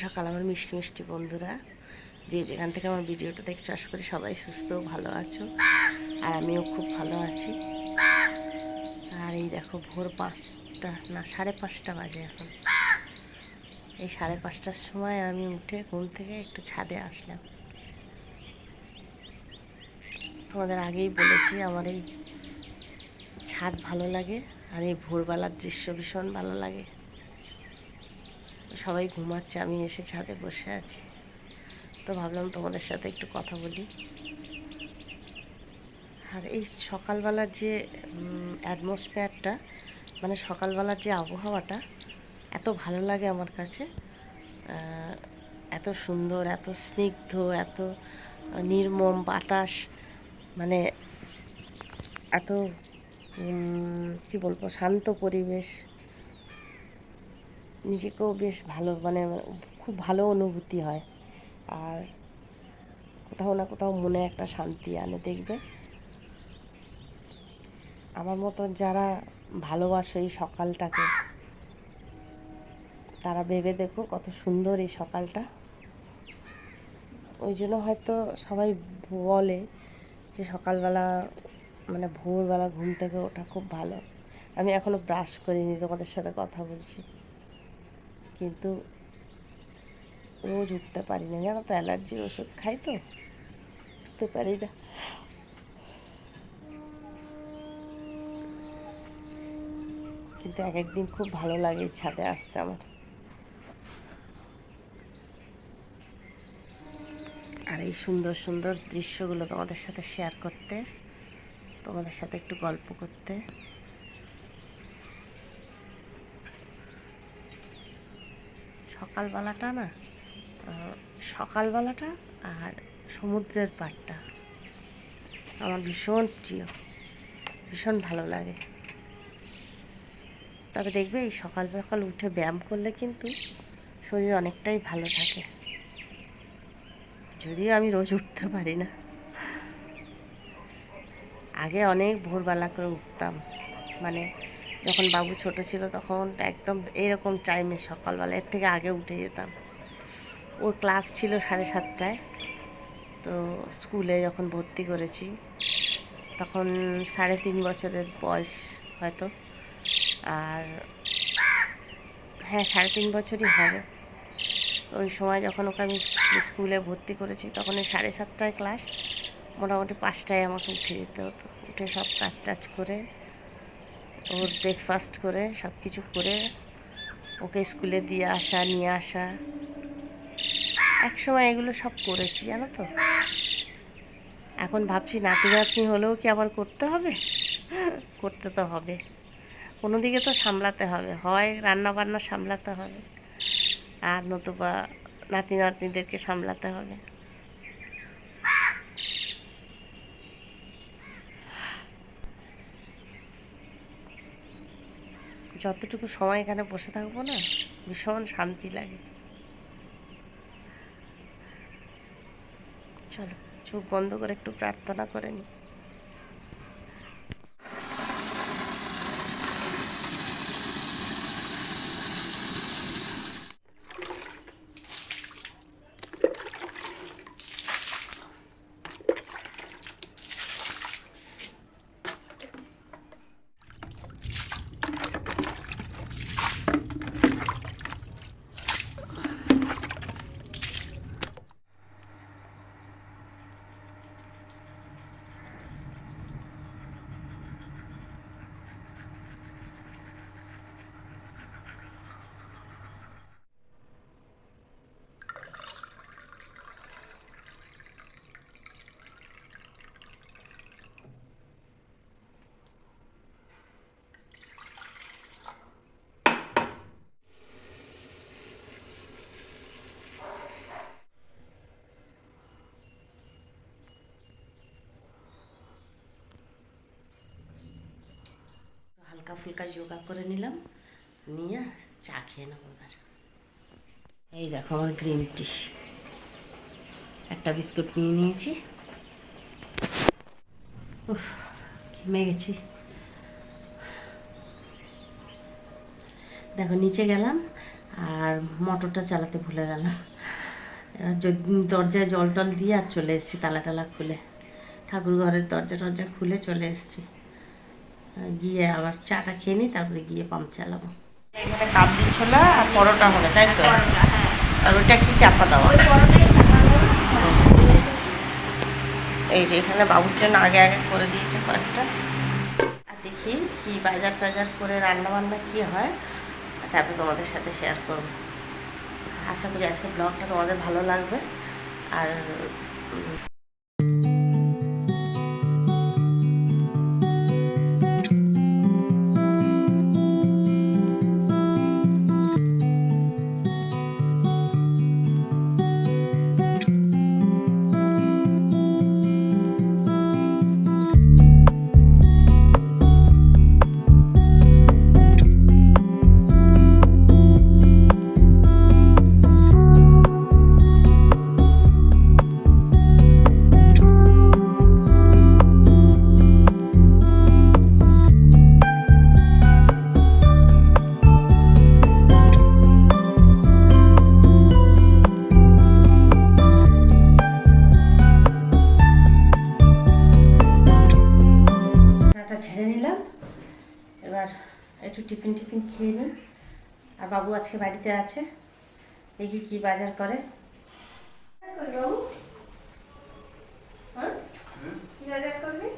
সকাল আমার মিষ্টি মিষ্টি বন্ধুরা, যে যেখান থেকে আমার ভিডিওটা দেখছো, আশা করি সবাই সুস্থ ভালো আছো। আর আমিও খুব ভালো আছি। আর এই দেখো ভোর 5টা না 5:30 বাজে এখন। এই 5:30টার সময় আমি উঠে ঘুম থেকে একটু ছাদে আসলাম। তোমাদের আগেই বলেছি আমার এই ছাদ ভালো লাগে, আর এই ভোরবেলার দৃশ্য ভীষণ ভালো লাগে। সবাই ঘুমাচ্ছে, আমি এসে ছাদে বসে আছি, তো ভাবলাম তোমাদের সাথে একটু কথা বলি। আর এই সকালবেলার যে অ্যাটমসফিয়ারটা, মানে সকালবেলার যে আবহাওয়াটা এত ভালো লাগে আমার কাছে। এত সুন্দর, এত স্নিগ্ধ, এত নির্মম বাতাস, মানে এত কি বলবো, শান্ত পরিবেশ। নিজেকেও বেশ ভালো, মানে খুব ভালো অনুভূতি হয়। আর কোথাও না কোথাও মনে একটা শান্তি আনে। দেখবে আমার মতন যারা ভালোবাসো এই সকালটাকে, তারা ভেবে দেখো কত সুন্দর এই সকালটা। ওই জন্য হয়তো সবাই বলে যে সকালবেলা, মানে ভোরবেলা ঘুম থেকে ওঠা খুব ভালো। আমি এখনও ব্রাশ করিনি, তোমাদের সাথে কথা বলছি, কিন্তু রোজ উঠতে পারি না, জানো তো, অ্যালার্জির ওষুধ খাই তো উঠতে পারি না। কিন্তু এক একদিন খুব ভালো লাগে এই ছাদে আসতে আমার। আর এই সুন্দর সুন্দর দৃশ্যগুলো তোমাদের সাথে শেয়ার করতে, তোমাদের সাথে একটু গল্প করতে। সকালবেলাটা না, সকালবেলাটা আর সমুদ্রের পাড়টা আমার ভীষণ প্রিয়, ভীষণ ভালো লাগে। তবে দেখবে এই সকাল সকাল উঠে ব্যায়াম করলে কিন্তু শরীর অনেকটাই ভালো থাকে, যদিও আমি রোজ উঠতে পারি না। আগে অনেক ভোরবেলা করে উঠতাম, মানে যখন বাবু ছোট ছিল তখন একদম এইরকম টাইমে সকালবেলা, এর থেকে আগে উঠে যেতাম। ওর ক্লাস ছিল 7:30টায়, তো স্কুলে যখন ভর্তি করেছি তখন 3.5 বছরের বয়স হয়তো। আর হ্যাঁ, 3.5 বছরই হবে। ওই সময় যখন ওকে আমি স্কুলে ভর্তি করেছি তখন এই 7:30টায় ক্লাস, মোটামুটি 5টায় আমাকে উঠে যেতে হতো। উঠে সব কাজ টাজ করে, ওর ব্রেকফাস্ট করে, সব কিছু করে ওকে স্কুলে দিয়ে আসা, নিয়ে আসা, এক সময় এগুলো সব করেছি, জানো তো। এখন ভাবছি নাতি নাতনি হলেও কি আবার করতে হবে? করতে তো হবে, কোনো দিকে তো সামলাতে হবে, হয় রান্না বান্না সামলাতে হবে, আর নতুবা নাতি নাতনিদেরকে সামলাতে হবে। যতটুকু সময় এখানে বসে থাকবো না, ভীষণ শান্তি লাগে। চলো চোখ বন্ধ করে একটু প্রার্থনা করে নিই। হালকা ফুলকা যোগা করে নিলাম, নিয়ে চা খেয়ে নেবো এবার। এই দেখো আমার গ্রিন টি, একটা বিস্কুট নিয়ে নিয়েছি। উফ, ঘেমে গেছি। দেখো নিচে গেলাম, আর মোটরটা চালাতে ভুলে গেলাম। দরজায় জল টল দিয়ে আর চলে এসেছি, তালা টালা খুলে, ঠাকুর ঘরের দরজা টরজা খুলে চলে এসেছি। গিয়ে আবার চাটা খেয়ে নিই, তারপরে গিয়ে পাম্প চালাবো। এখানে কাবলি ছোলা আর পরোটা হবে, তাই তো? আর ওইটা কি চাপা দেওয়া? এই যে এখানে বাবুর জন্য আগে আগে করে দিয়েছে কয়েকটা। আর দেখি কি বাজার টাজার করে রান্না বান্না কি হয়, তারপর তোমাদের সাথে শেয়ার করব। আশা করি আজকে ব্লগটা তোমাদের ভালো লাগবে। আর ঝেড়ে নিলাম, এবার একটু টিফিন টিফিন খেয়ে নিই। আর বাবু আজকে বাড়িতে আছে, দেখি কি বাজার করে। বাবু হ্যাঁ কি বাজার করবি?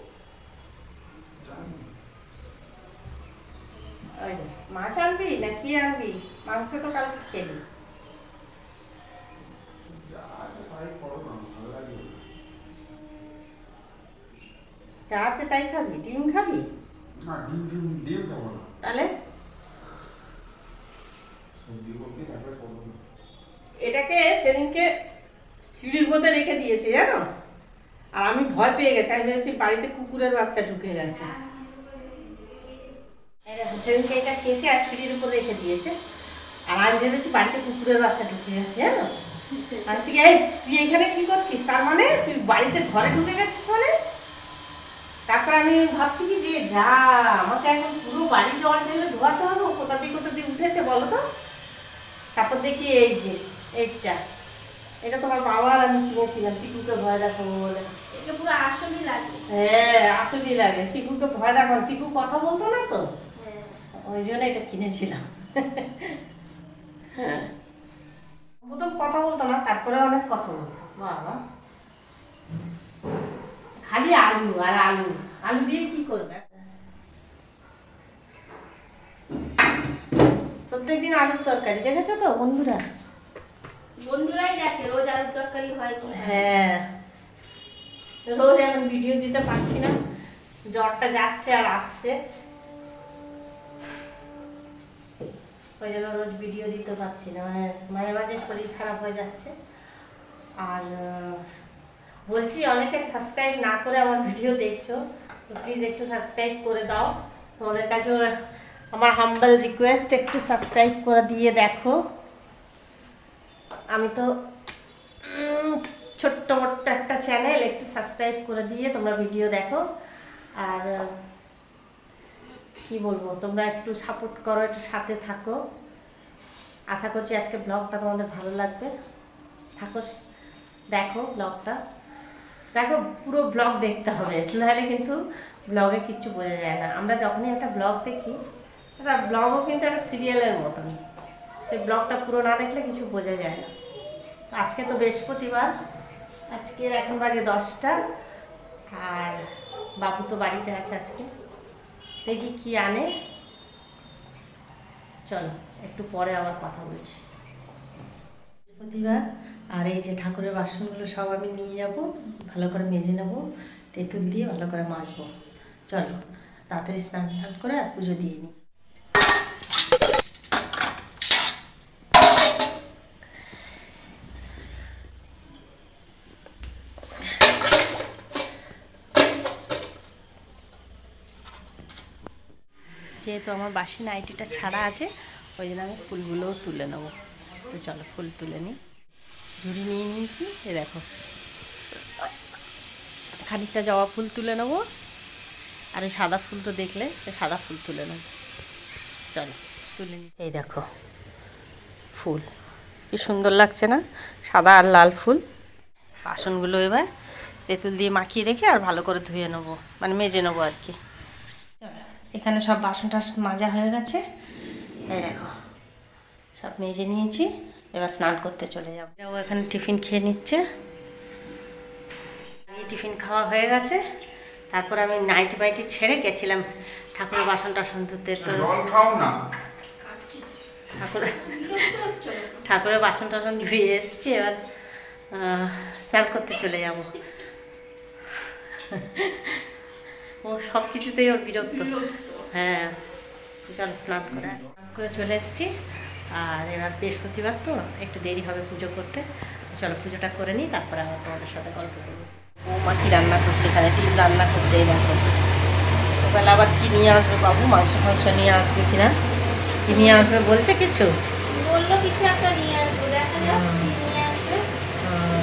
মাছ আনবি না কি আনবি? মাংস তো কালকে খেলি। চা আছে তাই খাবি? ডিম খাবি? তাহলে এটাকে সেদিনকে সিঁড়ির মধ্যে রেখে দিয়েছে জানো, আর আমি ভয় পেয়ে গেছি। আমি ভেবেছি বাড়িতে কুকুরের বাচ্চা ঢুকে গেছে। সেদিনকে এটা খেয়েছে আর সিঁড়ির উপর রেখে দিয়েছে, আর আমি ভেবেছি বাড়িতে কুকুরের বাচ্চা ঢুকে গেছে জানো। আমি ঠিক এই তুই এখানে কি করছিস? তার মানে তুই বাড়িতে ঘরে ঢুকে গেছিস মানে? তারপর আমি ভাবছি কি যে যা, আমাকে এখন পুরো বাড়ি জল ঢেলে ধোয়াতে হবে, কোথা দিয়ে উঠেছে বলো তো। তারপর দেখি এই যে এইটা, এটা তোমার বাবার আমি কিনেছিলাম টিকুকে ভয় দেখাবো বলে। পুরো আসলই লাগে। হ্যাঁ আসলই লাগে, টিকুকে ভয় দেখাবো। টিকু কথা বলতো না তো, ওই জন্য এটা কিনেছিলাম। হ্যাঁ প্রথম কথা বলতো না, তারপরে অনেক কথা বলতো। বাবা খালি আলু আর আলু, আলু দিয়ে কি করবে? প্রত্যেকদিন আলুর তরকারি, দেখেছো তো বন্ধুরা? বন্ধুরাই দেখে রোজ আলুর তরকারি হয় কি। হ্যাঁ রোজ এখন ভিডিও দিতে পারছি না, জ্বরটা যাচ্ছে আর আসছে, ওই জন্য রোজ ভিডিও দিতে পারছি না। মানে মাঝে মাঝে শরীর খারাপ হয়ে যাচ্ছে। আর বলছি অনেকে সাবস্ক্রাইব না করে আমার ভিডিও দেখছো, তো প্লিজ একটু সাবস্ক্রাইব করে দাও। তোমাদের কাছে আমার হাম্বল রিকোয়েস্ট, একটু সাবস্ক্রাইব করে দিয়ে দেখো। আমি তো ছোট্ট মোট্ট একটা চ্যানেল, একটু সাবস্ক্রাইব করে দিয়ে তোমরা ভিডিও দেখো। আর কি বলবো, তোমরা একটু সাপোর্ট করো, একটু সাথে থাকো। আশা করছি আজকে ব্লগটা তোমাদের ভালো লাগবে। থাকো, দেখো ব্লগটা, দেখো পুরো ব্লগ দেখতে হবে, নাহলে কিন্তু ব্লগে কিচ্ছু বোঝা যায় না। আমরা যখনই একটা ব্লগ দেখি, একটা ব্লগও কিন্তু একটা সিরিয়ালের মতন, সেই ব্লগটা পুরো না দেখলে কিছু বোঝা যায় না। আজকে তো বৃহস্পতিবার, আজকে এখন বাজে 10টা, আর বাবু তো বাড়িতে আছে আজকে। দেখি কি আনে, চলো একটু পরে আবার কথা বলছি। বৃহস্পতিবার, আর এই যে ঠাকুরের বাসনগুলো সব আমি নিয়ে যাব, ভালো করে মেজে নেবো, তেঁতুল দিয়ে ভালো করে মাজবো। চলো তাড়াতাড়ি স্নান টান করে আর পুজো দিয়ে নিই। যেহেতু আমার বাসি নাইটিটা ছাড়া আছে, ওই জন্য আমি ফুলগুলোও তুলে নেবো। তো চলো ফুল তুলে নিই। ঝুড়ি নিয়ে নিয়েছি, এ দেখো খানিকটা জবা ফুল তুলে নেবো, আর এই সাদা ফুল তো দেখলে, সাদা ফুল তুলে নেবো। চলো তুলে নিই। এই দেখো ফুল, কি সুন্দর লাগছে না, সাদা আর লাল ফুল। বাসনগুলো এবার তেঁতুল দিয়ে মাখিয়ে রেখে আর ভালো করে ধুয়ে নেবো, মানে মেজে নেবো আর কি। এখানে সব বাসন টাসন মাজা হয়ে গেছে, এই দেখো সব মেজে নিয়েছি। এবার স্নান করতে চলে যাবো। ও এখানে টিফিন খেয়ে নিচ্ছে, এই টিফিন খাওয়া হয়ে গেছে। তারপর আমি নাইটি বাইটি ছেড়ে গেছিলাম ঠাকুরের বাসন টাসন ধুতে। তো ঠাকুরের বাসন টাসন ধুয়ে এসেছি, এবার স্নান করতে চলে যাব। ও সব কিছুতেই ওর বিরক্ত। হ্যাঁ, চলো স্নান করে চলে এসেছি। আর এবার বৃহস্পতিবার তো একটু দেরি হবে পুজো করতে। চলো পুজোটা করে নিই, তারপরে আবার তোমাদের সাথে গল্প করবো। বৌমা কি রান্না করছে, এখানে ডিম রান্না করছে। এই দেখো ওবেলা আবার কি নিয়ে আসবে বাবু, মাংস ফাংস নিয়ে আসবে কিনা, কি নিয়ে আসবে বলছে কিছু? বললো কিছু একটা নিয়ে আসবো, দেখা যাক কি নিয়ে আসবে।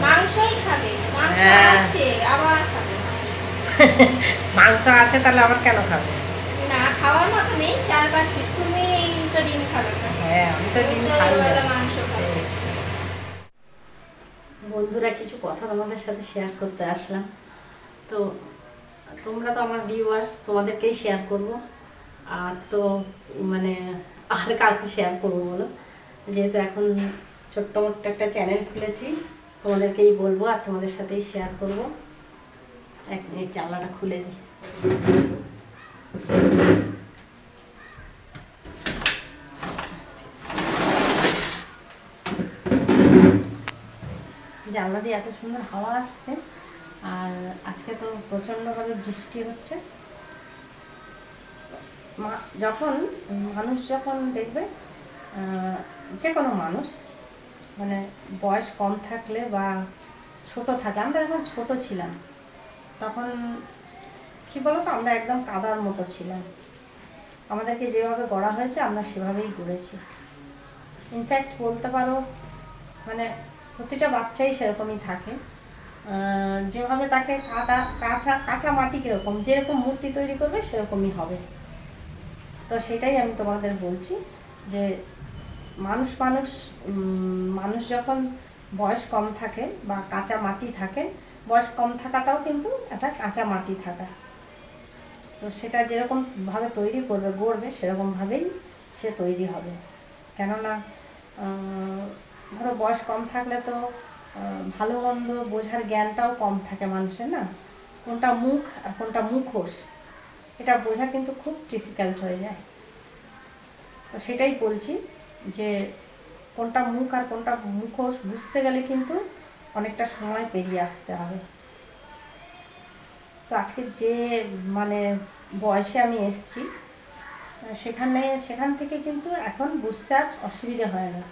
মাংসই খাবে, মাংস আছে আবার খাবে। মাংস আছে তাহলে আবার কেন খাবে? না, খাওয়ার মতো নেই, 4-5 পিস। তুমি তো ডিম খাবে না। হ্যাঁ, আমি তো ডিম খাই না। মাংস খাবে। বন্ধুরা, কিছু কথা তোমাদের সাথে শেয়ার করতে আসলাম। তো তোমরা তো আমার ভিউয়ার্স, তোমাদেরকেই শেয়ার করব। আর তো মানে আর কাউকে শেয়ার করবো বলো, যেহেতু এখন ছোট্ট মোট্ট একটা চ্যানেল খুলেছি, তোমাদেরকেই বলবো আর তোমাদের সাথেই শেয়ার করব। 1 মিনিট জানলাটা খুলে দিই। জানলা দিয়ে এত সুন্দর হাওয়া আসছে, আর আজকে তো প্রচণ্ডভাবে বৃষ্টি হচ্ছে। যখন মানুষ যখন দেখবে, যে কোনো মানুষ মানে বয়স কম থাকলে বা ছোট থাকে, আমরা যখন ছোট ছিলাম তখন কী বলতো, আমরা একদম কাদার মতো ছিলাম। আমাদেরকে যেভাবে গড়া হয়েছে আমরা সেভাবেই গড়েছি। ইনফ্যাক্ট বলতে পারো মানে প্রতিটা বাচ্চাই সেরকমই থাকে। যেভাবে তাকে কাঁচা মাটি কীরকম, যেরকম মূর্তি তৈরি করবে সেরকমই হবে। তো সেটাই আমি তোমাদের বলছি যে মানুষ যখন বয়স কম থাকে বা কাঁচা মাটি থাকে, বয়স কম থাকাটাও কিন্তু একটা কাঁচা মাটি থাকা। তো সেটা যেরকমভাবে তৈরি করবে, গড়বে, সেরকমভাবেই সে তৈরি হবে। কেননা ধরো বয়স কম থাকলে তো ভালো মন্দ বোঝার জ্ঞানটাও কম থাকে মানুষের, না? কোনটা মুখ আর কোনটা মুখোশ, এটা বোঝা কিন্তু খুব ডিফিকাল্ট হয়ে যায়। তো সেটাই বলছি যে কোনটা মুখ আর কোনটা মুখোশ বুঝতে গেলে কিন্তু অনেকটা সময় পেরিয়ে আসতে হবে। তো আজকে যে মানে বয়সে আমি এসেছি, সেখান থেকে কিন্তু এখন বুঝতে আর অসুবিধে হয় না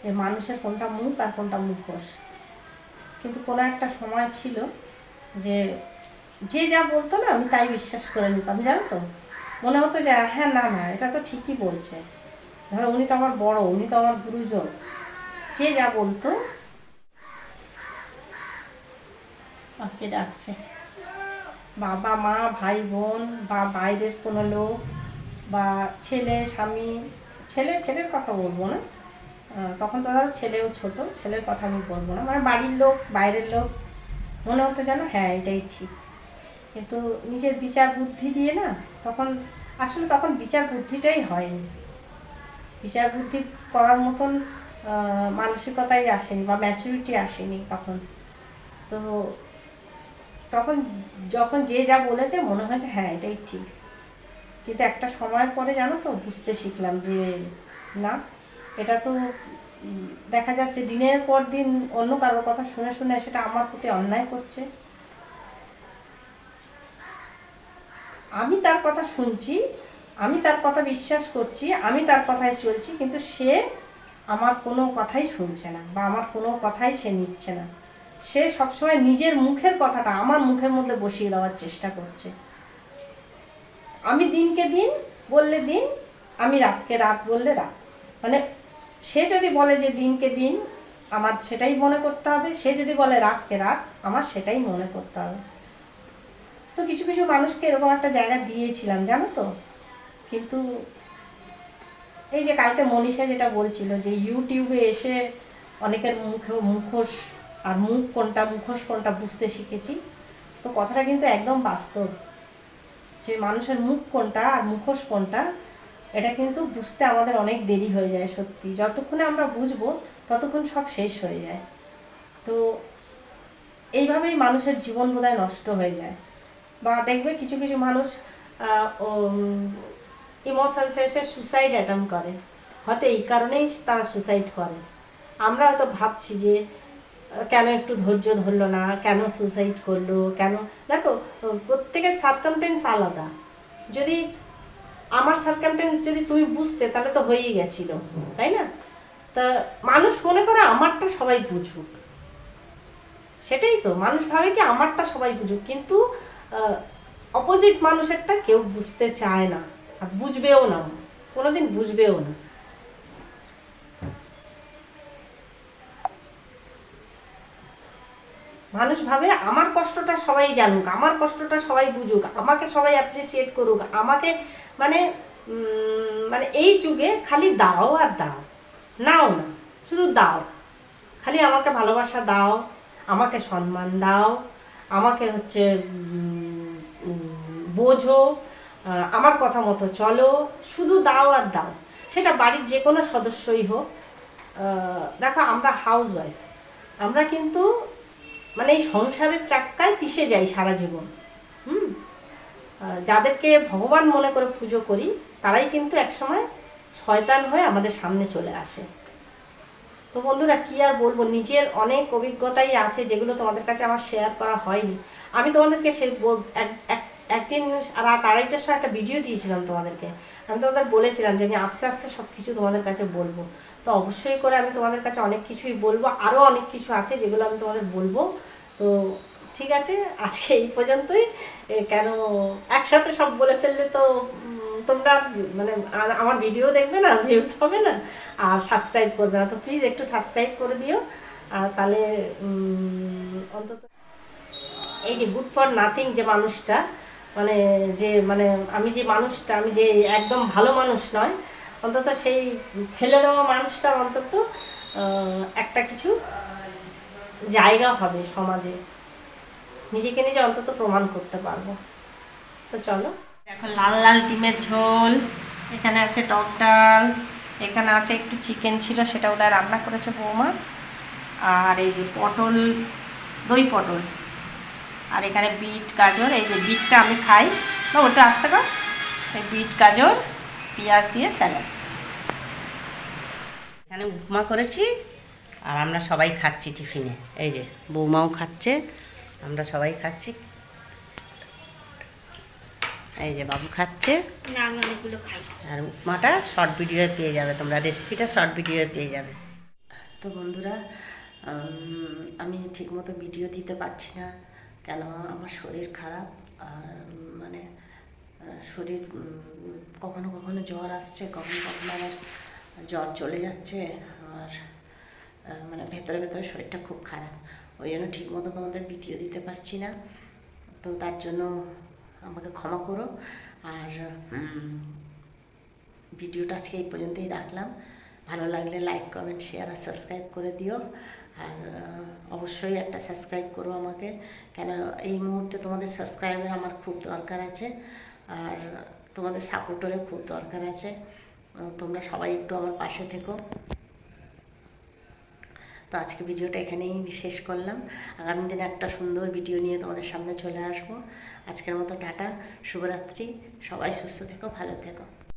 যে মানুষের কোনটা মুখ আর কোনটা মুখোশ। কিন্তু কোনো একটা সময় ছিল যে যা বলতো না, আমি তাই বিশ্বাস করে নিতাম, জানো তো। মনে হতো যে হ্যাঁ, না না, এটা তো ঠিকই বলছে। ধরো উনি তো আমার বড়, উনি তো আমার গুরুজন, যে যা বলতো। কে ডাকছে? বাবা মা, ভাই বোন, বা বাইরের কোনো লোক, বা ছেলে স্বামী, ছেলের কথা বলবো না, তখন তো ধরো ছেলেও ছোট, ছেলের কথা আমি বলবো না, মানে বাড়ির লোক, বাইরের লোক, মনে হতো যেন হ্যাঁ এটাই ঠিক। কিন্তু নিজের বিচার বুদ্ধি দিয়ে না, তখন বিচার বুদ্ধিটাই হয়নি। বিচার বুদ্ধি করার মতন মানসিকতাই আসেনি বা ম্যাচুরিটি আসেনি তখন। তো তখন যখন যে যা বলেছে মনে হয়েছে হ্যাঁ এটাই ঠিক। কিন্তু একটা সময় পরে জানো তো বুঝতে শিখলাম যে না, এটা তো দেখা যাচ্ছে দিনের পর দিন অন্য কারোর কথা শুনে শুনে সেটা আমার প্রতি অন্যায় করছে। আমি তার কথা শুনছি, আমি তার কথা বিশ্বাস করছি, আমি তার কথায় চলছি, কিন্তু সে আমার কোনো কথাই শুনছে না বা আমার কোনো কথাই সে নিচ্ছে না। সে সবসময় নিজের মুখের কথাটা আমার মুখের মধ্যে বসিয়ে দেওয়ার চেষ্টা করছে। আমি দিনকে দিন বললে দিন, আমি রাতকে রাত বললে রাত। মানে সে যদি বলে যে দিনকে দিন, আমার সেটাই মনে করতে হবে। সে যদি বলে রাতকে রাত, আমার সেটাই মনে করতে হবে। তো কিছু কিছু মানুষকে এরকম একটা জায়গা দিয়েছিলাম, জানো তো। কিন্তু এই যে কালকে মনীষা যেটা বলছিল যে ইউটিউবে এসে অনেকের মুখে মুখোশ আর মুখ কোনটা মুখোশ কোনটা বুঝতে শিখেছি, তো কথাটা কিন্তু একদম বাস্তব, যে মানুষের মুখ কোনটা আর মুখোশ কোনটা এটা কিন্তু বুঝতে আমাদের অনেক দেরি হয়ে যায়। সত্যি যতক্ষণে আমরা বুঝবো ততক্ষণ সব শেষ হয়ে যায়। তো এইভাবেই মানুষের জীবন বোধহয় নষ্ট হয়ে যায়। বা দেখবে কিছু কিছু মানুষ ইমোশনস এসে সুসাইড অ্যাটেম্প করে, হয়তো এই কারণেই তারা সুসাইড করে। আমরা হয়তো ভাবছি যে কেন একটু ধৈর্য ধরলো না, কেন সুসাইড করলো, কেন। দেখো প্রত্যেকের সার্কামটেন্স আলাদা। যদি আমার সার্কামটেন্স যদি তুমি বুঝতে তাহলে তো হয়েই গেছিল, তাই না? তা মানুষ মনে করে আমারটা সবাই বুঝুক, সেটাই তো মানুষ ভাবে কি আমারটা সবাই বুঝুক, কিন্তু অপোজিট মানুষেরটা কেউ বুঝতে চায় না, আর বুঝবেও না, কোনোদিন বুঝবেও না। মানুষ ভাবে আমার কষ্টটা সবাই জানুক, আমার কষ্টটা সবাই বুঝুক, আমাকে সবাই অ্যাপ্রিসিয়েট করুক, আমাকে মানে মানে এই যুগে খালি দাও আর দাও, নাও না, শুধু দাও, খালি আমাকে ভালোবাসা দাও, আমাকে সম্মান দাও, আমাকে হচ্ছে বোঝো, আমার কথা মতো চলো, শুধু দাও আর দাও। সেটা বাড়ির যে কোনো সদস্যই হোক। দেখো আমরা হাউস ওয়াইফ, আমরা কিন্তু মানে এই সংসারের চাক্কায় পিষে যাই সারা জীবন। যাদেরকে ভগবান মনে করে পুজো করি তারাই কিন্তু একসময় শয়তান হয়ে আমাদের সামনে চলে আসে। তো বন্ধুরা কি আর বলবো, নিজের অনেক অভিজ্ঞতাই আছে যেগুলো তোমাদের কাছে আমার শেয়ার করা হয়নি। আমি তোমাদেরকে একদিন রাত 2:30টার সময় একটা ভিডিও দিয়েছিলাম তোমাদেরকে। আমি তোমাদের বলেছিলাম যে আমি আস্তে আস্তে সব কিছু তোমাদের কাছে বলবো। তো অবশ্যই করে আমি তোমাদের কাছে অনেক কিছুই বলবো, আরও অনেক কিছু আছে যেগুলো আমি তোমাদের বলবো। তো ঠিক আছে, আজকে এই পর্যন্তই। কেন একসাথে সব বলে ফেললে তো তোমরা মানে আমার ভিডিও দেখবে না, ভিউজ হবে না, আর সাবস্ক্রাইব করবে না। তো প্লিজ একটু সাবস্ক্রাইব করে দিও, আর তাহলে অন্তত এই যে গুড ফর নাথিং যে মানুষটা, মানে যে মানে আমি যে মানুষটা, আমি যে একদম ভালো মানুষ নয়, অন্তত সেই ফেলে দেওয়া মানুষটার অন্তত একটা কিছু জায়গা হবে সমাজে, নিজেকে নিজে অন্তত প্রমাণ করতে পারবো। তো চলো, এখন লাল লাল ডিমের ঝোল, এখানে আছে টক ডাল, এখানে আছে একটু চিকেন ছিল সেটা ওটা রান্না করেছে বৌমা, আর এই যে পটল, দই পটল, আর এখানে বিট গাজর, এই যে বিটটা আমি খাই না, ওটা আসতে পার, এই বিট গাজর পেঁয়াজ দিয়ে স্যালাড। এখানে উপমা করেছি আর আমরা সবাই খাচ্ছি টিফিনে। এই যে বৌমাও খাচ্ছে, আমরা সবাই খাচ্ছি। এই যে বাবু খাচ্ছে, আমি অনেকগুলো খাই। আর উপমাটা শর্ট ভিডিওয়ে পেয়ে যাবে তোমরা, রেসিপিটা শর্ট ভিডিওয়ে পেয়ে যাবে। তো বন্ধুরা আমি ঠিকমতো ভিডিও দিতে পারছি না, কেন আমার শরীর খারাপ, আর মানে শরীর কখনো কখনো জ্বর আসছে, কখনো কখনো আবার জ্বর চলে যাচ্ছে, আর মানে ভেতরে ভেতরে শরীরটা খুব খারাপ, ওই জন্য ঠিকমতো তোমাদের ভিডিও দিতে পারছি না। তো তার জন্য আমাকে ক্ষমা করো। আর ভিডিওটা আজকে এই পর্যন্তই রাখলাম। ভালো লাগলে লাইক কমেন্ট শেয়ার আর সাবস্ক্রাইব করে দিও, আর অবশ্যই একটা সাবস্ক্রাইব করো আমাকে, কেন এই মুহূর্তে তোমাদের সাবস্ক্রাইবের আমার খুব দরকার আছে, আর তোমাদের সাপোর্টেরও খুব দরকার আছে। তোমরা সবাই একটু আমার পাশে থেকো। তো আজকে ভিডিওটা এখানেই শেষ করলাম, আগামী দিনে একটা সুন্দর ভিডিও নিয়ে তোমাদের সামনে চলে আসবো। আজকের মতো টাটা, শুভরাত্রি, সবাই সুস্থ থেকো, ভালো থেকো।